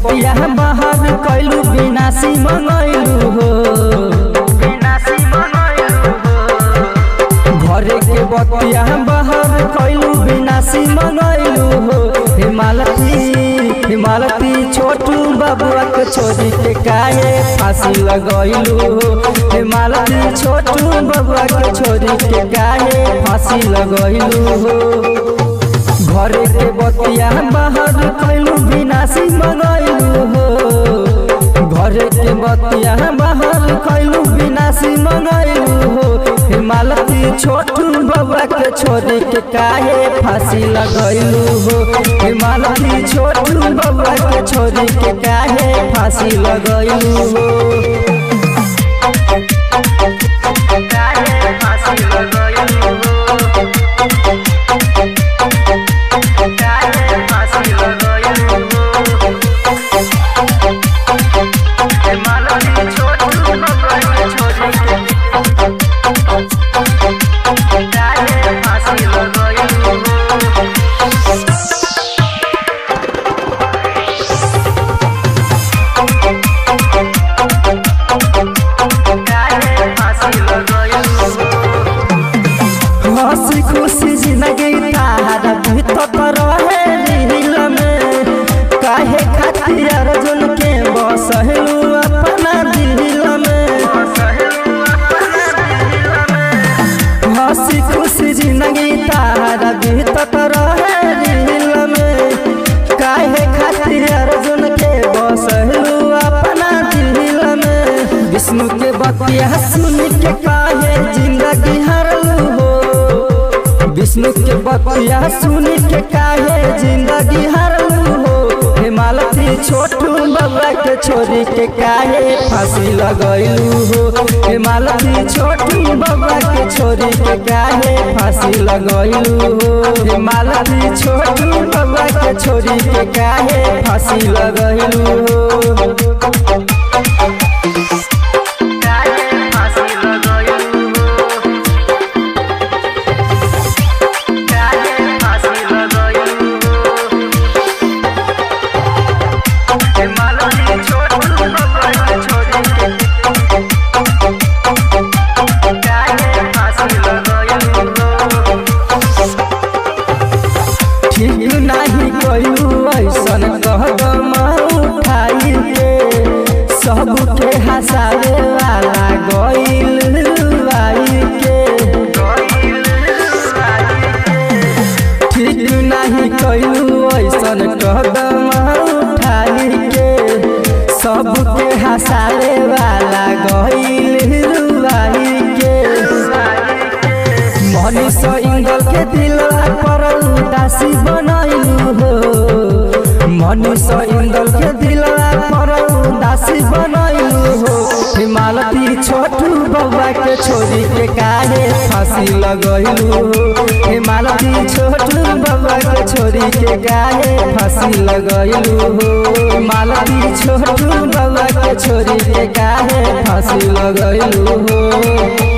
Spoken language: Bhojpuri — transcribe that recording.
बतिया बाहर कैलू विनाशी मंगैलू हो, घरे के बतिया बाहर कैलू विनाशी मंगैलू हो। हिमालती छोटू बबुआ के छोरी के काहे फांसी लगैलू हो, हिमालती छोटू बबुआ के छोरी के काहे फांसी लगैलू हो। घरे के बतिया बाहर कैलू विनाशी मंगैलू हो, घरे के बतिया बाहर कैलू विनाशी मंगैलू हो। हिमालती छोटू बबुआ के छोरी के काहे फांसी लगैलू हो, हिमालती छोटू बबुआ के छोरी के काहे फांसी लगैलू हो। हंसी खुशी जिंदगी तारा भीतर रहे दिल में, काहे खातिर अर्जुन के बसलू अपना दिल में। हंसी खुशी जिंदगी तारा भीतर रहे दिल में, काहे खातिर अर्जुन के बसलू अपना दिल में। विष्णु के बतिया सुन के काहे जिंदगी हरलू हो, विष्णु के बतिया सुन के काहे जिंदगी हरलू हो। हिमालती छोटू बबुआ के छोरी के काहे फांसी लगैलू हो, हिमालती छोटू बबुआ के छोरी के काहे फांसी लगैलू हो, हिमालती छोटू बबुआ के छोरी के काहे फांसी लगैलू हो। ठीक नहीं कयू ऐसन कदम उठाई के, सबके हंसावे वाला गइल आई के। ठीक नहीं कयू ऐसन कदम उठाई के, सबके हंसावे वाला गइल आई के। मनीषा इंगल के दिल पर उदासी बनैलू हो, मनीषा इंगल के दिल पर उदासी बनैलू हो। हिमालती छोटू बबुआ के छोरी के काहे फांसी लगैलू हो, हिमालती छोटू बबुआ के छोरी के काहे फांसी लगैलू हो, हिमालती छोटू बबुआ के छोरी के काहे फांसी लगैलू हो।